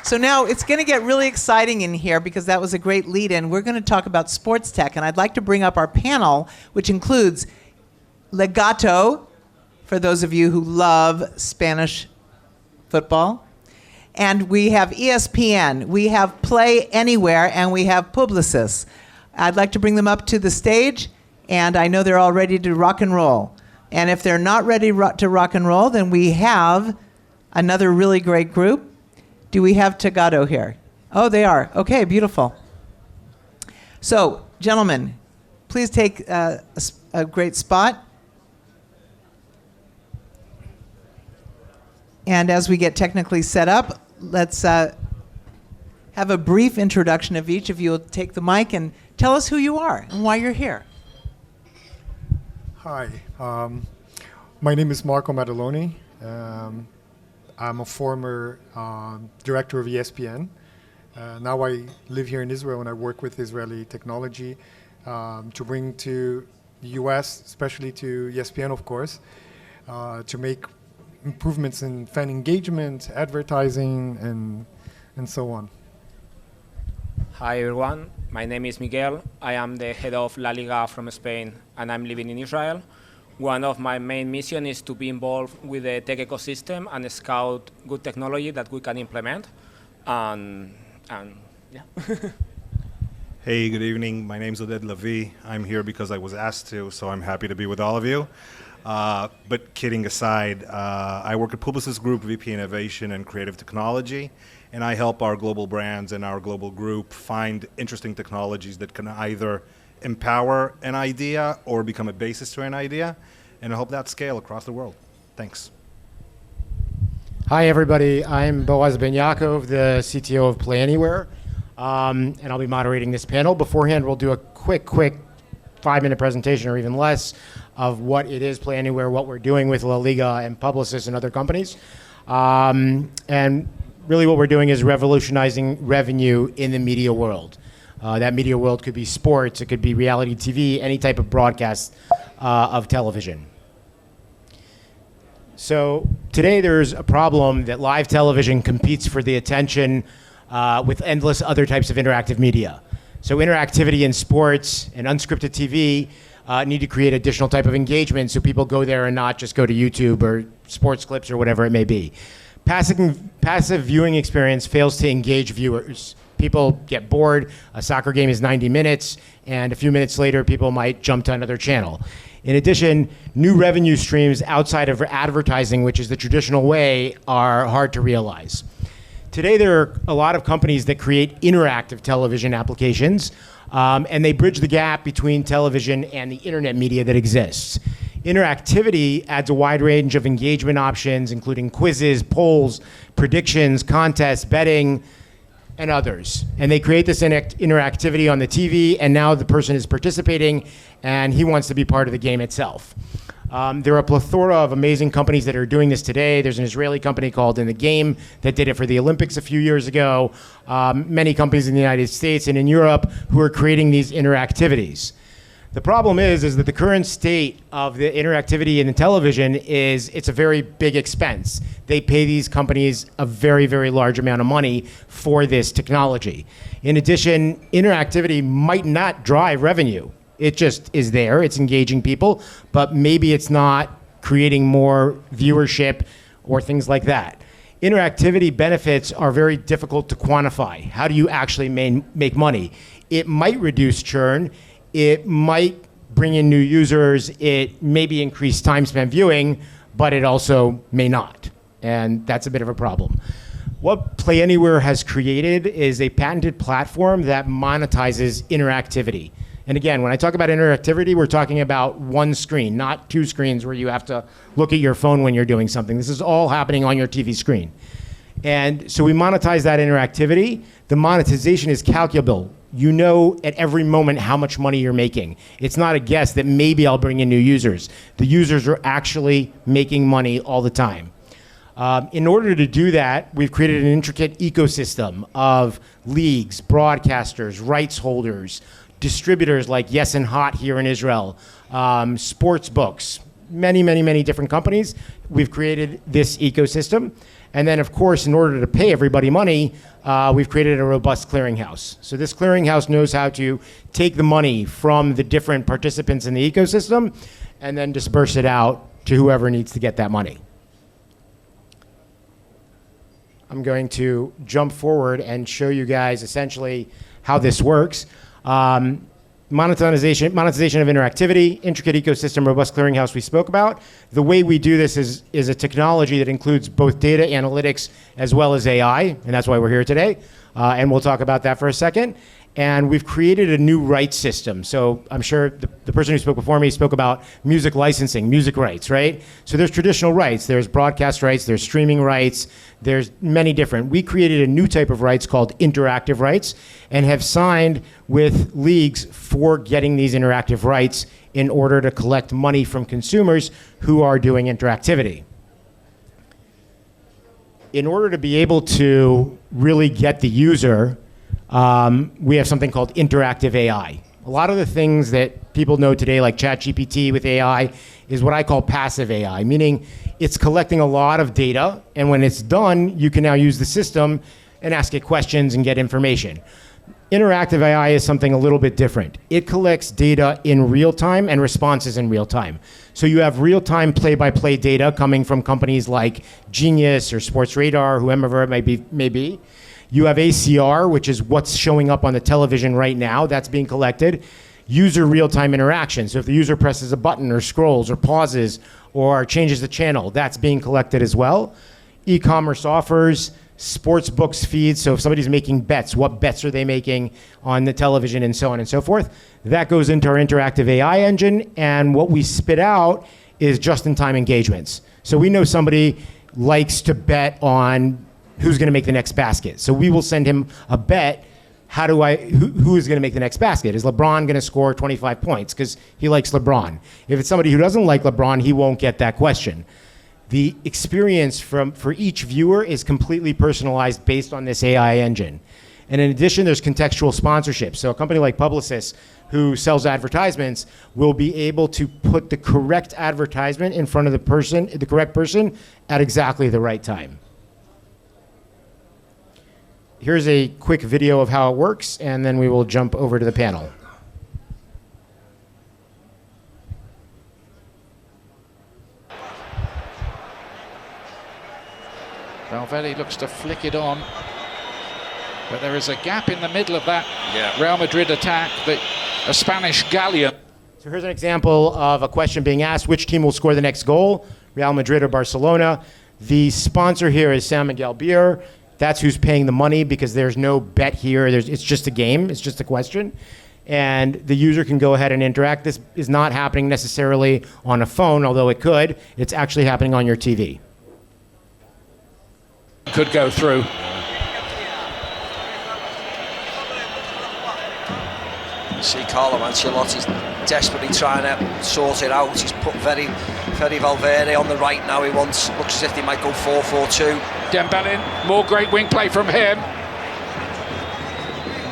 So now it's going to get really exciting in here because that was a great lead-in. We're going to talk about sports tech, and I'd like to bring up our panel, which includes Legato, for those of you who love Spanish football. And we have ESPN, we have Play Anywhere, and we have Publicis. I'd like to bring them up to the stage, and I know they're all ready to rock and roll. And if they're not ready to rock and roll, then we have another really great group. Do we have Tagato here? Oh, they are. Okay, beautiful. So, gentlemen, please take a great spot. And as we get technically set up, let's have a brief introduction of each of you. Take the mic and tell us who you are and why you're here. Hi, my name is Marco Maddaloni. I'm a former director of ESPN. Now I live here in Israel and I work with Israeli technology to bring to the US, especially to ESPN, of course, to make improvements in fan engagement, advertising, and so on. Hi everyone, my name is Miguel. I am the head of La Liga from Spain and I'm living in Israel. One of my main missions is to be involved with the tech ecosystem and scout good technology that we can implement. And yeah. Hey, good evening. My name's Oded Lavi. I'm here because I was asked to, so I'm happy to be with all of you. But kidding aside, I work at Publicis Group, VP Innovation and Creative Technology, and I help our global brands and our global group find interesting technologies that can either empower an idea or become a basis to an idea, and I hope that scale across the world. Thanks. Hi everybody, I'm Boaz Ben Yaakov, the CTO of Play Anywhere, and I'll be moderating this panel. Beforehand, we'll do a quick 5-minute presentation or even less of what it is, Play Anywhere, what we're doing with La Liga and Publicis and other companies. And really what we're doing is revolutionizing revenue in the media world. That media world could be sports, it could be reality TV, any type of broadcast of television. So today there's a problem that live television competes for the attention with endless other types of interactive media. So interactivity in sports and unscripted TV need to create additional type of engagement so people go there and not just go to YouTube or sports clips or whatever it may be. Passive viewing experience fails to engage viewers. People get bored, a soccer game is 90 minutes, and a few minutes later people might jump to another channel. In addition, new revenue streams outside of advertising, which is the traditional way, are hard to realize. Today there are a lot of companies that create interactive television applications, and they bridge the gap between television and the internet media that exists. Interactivity adds a wide range of engagement options, including quizzes, polls, predictions, contests, betting, and others. And they create this interactivity on the TV, and now the person is participating, and he wants to be part of the game itself. There are a plethora of amazing companies that are doing this today. There's an Israeli company called In the Game that did it for the Olympics a few years ago. Many companies in the United States and in Europe who are creating these interactivities. The problem is that the current state of the interactivity in the television is it's a very big expense. They pay these companies a very, very large amount of money for this technology. In addition, interactivity might not drive revenue. It just is there, it's engaging people, but maybe it's not creating more viewership or things like that. Interactivity benefits are very difficult to quantify. How do you actually make money? It might reduce churn. It might bring in new users, it maybe increase time spent viewing, but it also may not. And that's a bit of a problem. What Play Anywhere has created is a patented platform that monetizes interactivity. And again, when I talk about interactivity, we're talking about one screen, not two screens where you have to look at your phone when you're doing something. This is all happening on your TV screen. And so we monetize that interactivity. The monetization is calculable. You know at every moment how much money you're making. It's not a guess that maybe I'll bring in new users. The users are actually making money all the time. In order to do that, we've created an intricate ecosystem of leagues, broadcasters, rights holders, distributors like Yes and Hot here in Israel, sports books, many different companies. We've created this ecosystem. And then, of course, in order to pay everybody money, we've created a robust clearinghouse. So this clearinghouse knows how to take the money from the different participants in the ecosystem and then disperse it out to whoever needs to get that money. I'm going to jump forward and show you guys essentially how this works. Monetization of interactivity, intricate ecosystem, robust clearinghouse we spoke about. The way we do this is a technology that includes both data analytics as well as AI, and that's why we're here today. And we'll talk about that for a second. And we've created a new rights system. So I'm sure the person who spoke before me spoke about music licensing, music rights, right? So there's traditional rights, there's broadcast rights, there's streaming rights, there's many different. We created a new type of rights called interactive rights and have signed with leagues for getting these interactive rights in order to collect money from consumers who are doing interactivity. In order to be able to really get the user, we have something called interactive AI. A lot of the things that people know today, like ChatGPT with AI, is what I call passive AI, meaning it's collecting a lot of data, and when it's done, you can now use the system and ask it questions and get information. Interactive AI is something a little bit different. It collects data in real time and responses in real time. So you have real-time play-by-play data coming from companies like Genius or Sports Radar, whoever it may be. You have ACR, which is what's showing up on the television right now. That's being collected. User real-time interaction. So if the user presses a button or scrolls or pauses or changes the channel, that's being collected as well. E-commerce offers, sports books feeds. So if somebody's making bets, what bets are they making on the television and so on and so forth? That goes into our interactive AI engine. And what we spit out is just-in-time engagements. So we know somebody likes to bet on who's going to make the next basket. So we will send him a bet. Who is going to make the next basket? Is LeBron going to score 25 points? Because he likes LeBron. If it's somebody who doesn't like LeBron, he won't get that question. The experience for each viewer is completely personalized based on this AI engine. And in addition, there's contextual sponsorship. So a company like Publicis, who sells advertisements, will be able to put the correct advertisement in front of the correct person at exactly the right time. Here's a quick video of how it works, and then we will jump over to the panel. Valverde looks to flick it on, but there is a gap in the middle of that Real Madrid attack, a Spanish galleon. So here's an example of a question being asked: which team will score the next goal, Real Madrid or Barcelona? The sponsor here is San Miguel Beer. That's who's paying the money, because there's no bet here. It's just a game. It's just a question. And the user can go ahead and interact. This is not happening necessarily on a phone, although it could. It's actually happening on your TV. Could go through. See Carlo Ancelotti's desperately trying to sort it out. He's put Fede Valverde on the right now. Looks as if they might go 4-4-2. Dembélé, more great wing play from him.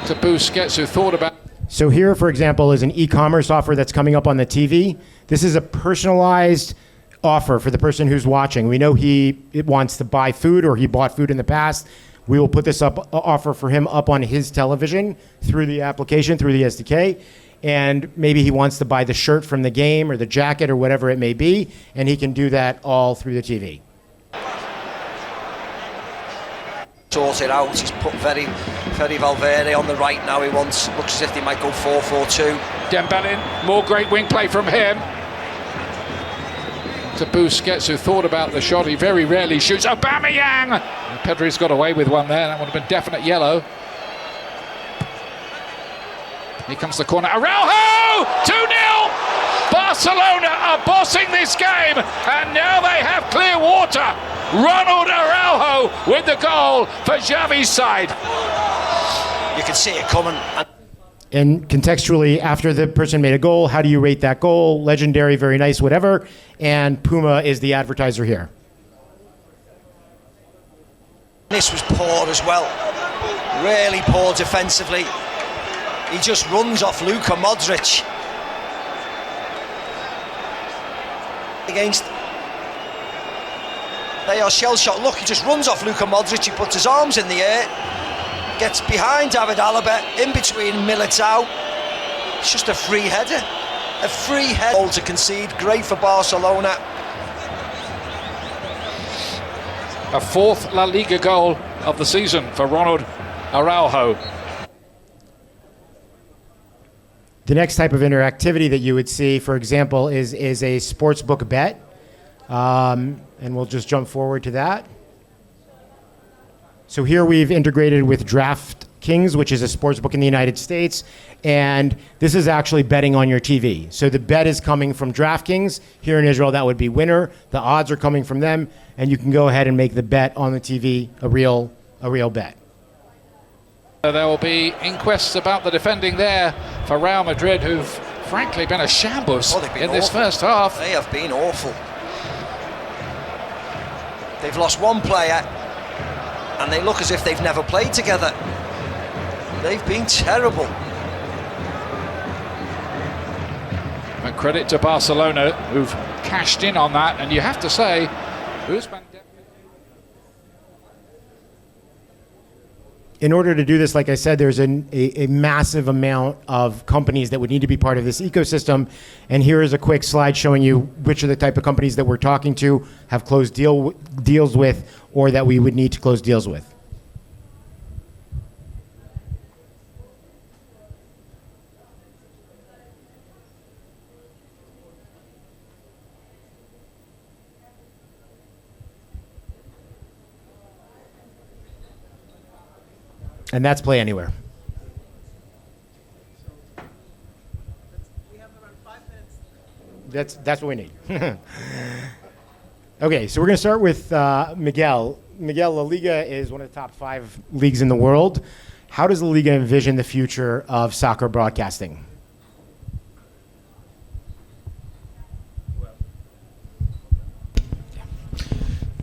To Busquets, who thought about. So here, for example, is an e-commerce offer that's coming up on the TV. This is a personalized offer for the person who's watching. We know he wants to buy food, or he bought food in the past. We will put this offer for him up on his television through the application, through the SDK. And maybe he wants to buy the shirt from the game or the jacket or whatever it may be, and he can do that all through the TV. Sort it out. He's put Fede Valverde on the right now. Looks as if they might go 4-4-2. Dembélé, more great wing play from him. To Busquets, who thought about the shot. He very rarely shoots. Aubameyang! Pedri's got away with one there. That would have been definite yellow. Here comes the corner. Araujo! 2-0! Barcelona are bossing this game, and now they have clear water. Ronald Araujo with the goal for Xavi's side. You can see it coming. And contextually, after the person made a goal, how do you rate that goal? Legendary, very nice, whatever. And Puma is the advertiser here. This was poor as well. Really poor defensively. He just runs off Luka Modric. They are shell shot. Look, he just runs off Luka Modric. He puts his arms in the air, gets behind David Alaba, in between Militao. It's just a free header. A free header. Goal to concede. Great for Barcelona. A fourth La Liga goal of the season for Ronald Araujo. The next type of interactivity that you would see, for example, is a sportsbook bet. And we'll just jump forward to that. So here we've integrated with DraftKings, which is a sportsbook in the United States. And this is actually betting on your TV. So the bet is coming from DraftKings. Here in Israel, that would be winner. The odds are coming from them. And you can go ahead and make the bet on the TV a real bet. There will be inquests about the defending there for Real Madrid, who've frankly been a shambles in this first half. They have been awful. They've lost one player, and they look as if they've never played together. They've been terrible. But credit to Barcelona, who've cashed in on that, and you have to say, Usman. In order to do this, like I said, there's a massive amount of companies that would need to be part of this ecosystem. And here is a quick slide showing you which are the type of companies that we're talking to, have closed deals with, or that we would need to close deals with. And that's Play Anywhere. We have around 5 minutes. That's what we need. Okay, so we're going to start with Miguel. Miguel, La Liga is one of the top 5 leagues in the world. How does La Liga envision the future of soccer broadcasting?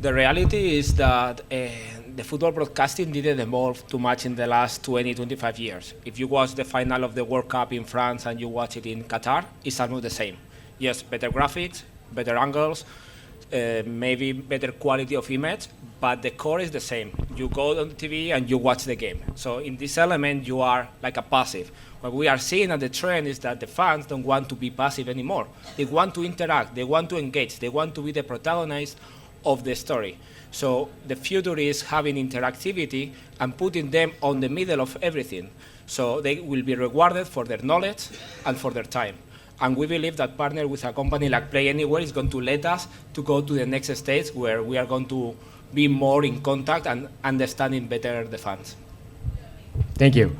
The reality is that the football broadcasting didn't evolve too much in the last 20, 25 years. If you watch the final of the World Cup in France and you watch it in Qatar, it's almost the same. Yes, better graphics, better angles, maybe better quality of image, but the core is the same. You go on TV and you watch the game. So in this element, you are like a passive. What we are seeing at the trend is that the fans don't want to be passive anymore. They want to interact, they want to engage, they want to be the protagonist of the story. So the future is having interactivity and putting them on the middle of everything. So they will be rewarded for their knowledge and for their time. And we believe that partner with a company like Play Anywhere is going to let us to go to the next stage where we are going to be more in contact and understanding better the fans. Thank you.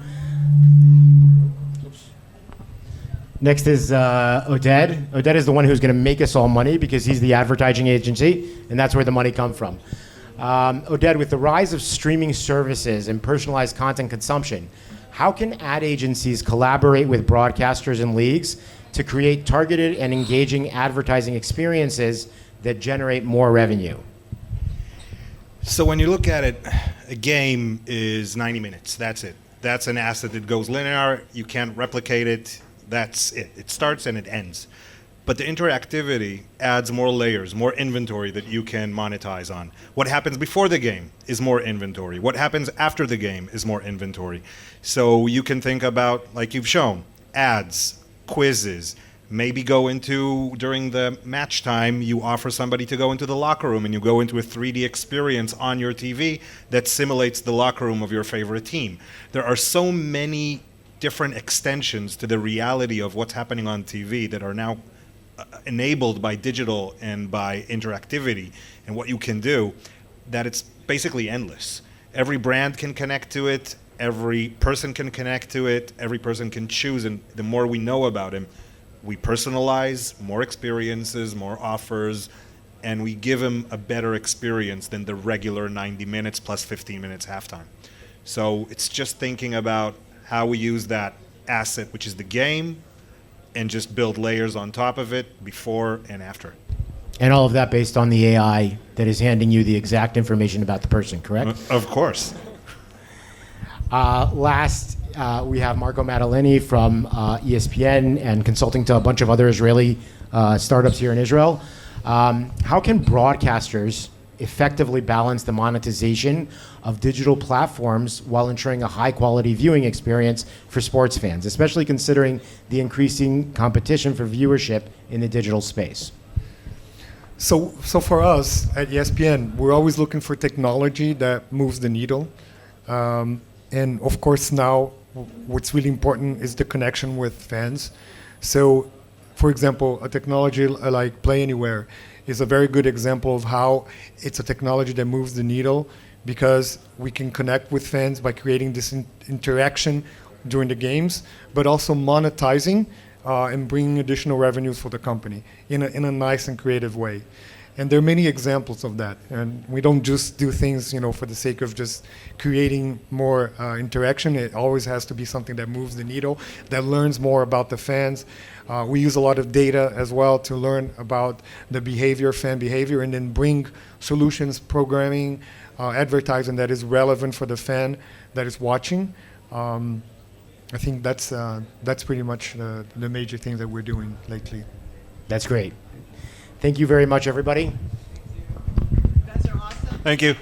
Next is Oded. Oded is the one who's going to make us all money because he's the advertising agency, and that's where the money comes from. Oded, with the rise of streaming services and personalized content consumption, how can ad agencies collaborate with broadcasters and leagues to create targeted and engaging advertising experiences that generate more revenue? So when you look at it, a game is 90 minutes. That's it. That's an asset that goes linear. You can't replicate it. That's it. It starts and it ends. But the interactivity adds more layers, more inventory that you can monetize on. What happens before the game is more inventory. What happens after the game is more inventory. So you can think about, like you've shown, ads, quizzes, maybe go into, during the match time, you offer somebody to go into the locker room and you go into a 3D experience on your TV that simulates the locker room of your favorite team. There are so many different extensions to the reality of what's happening on TV that are now enabled by digital and by interactivity and what you can do, that it's basically endless. Every brand can connect to it, every person can connect to it, every person can choose, and the more we know about him, we personalize more experiences, more offers, and we give him a better experience than the regular 90 minutes plus 15 minutes halftime. So it's just thinking about how we use that asset, which is the game, and just build layers on top of it before and after. And all of that based on the AI that is handing you the exact information about the person, correct? Of course. Last, we have Marco Maddaleni from ESPN and consulting to a bunch of other Israeli startups here in Israel. How can broadcasters effectively balance the monetization of digital platforms while ensuring a high-quality viewing experience for sports fans, especially considering the increasing competition for viewership in the digital space? So for us at ESPN, we're always looking for technology that moves the needle. And of course now, what's really important is the connection with fans. So, for example, a technology like Play Anywhere is a very good example of how it's a technology that moves the needle, because we can connect with fans by creating this interaction during the games, but also monetizing and bringing additional revenues for the company in a nice and creative way. And there are many examples of that. And we don't just do things, for the sake of just creating more interaction. It always has to be something that moves the needle, that learns more about the fans. We use a lot of data as well to learn about the behavior, fan behavior, and then bring solutions, programming, advertising that is relevant for the fan that is watching. I think that's pretty much the major things that we're doing lately. That's great. Thank you very much, everybody. You guys are awesome. Thank you.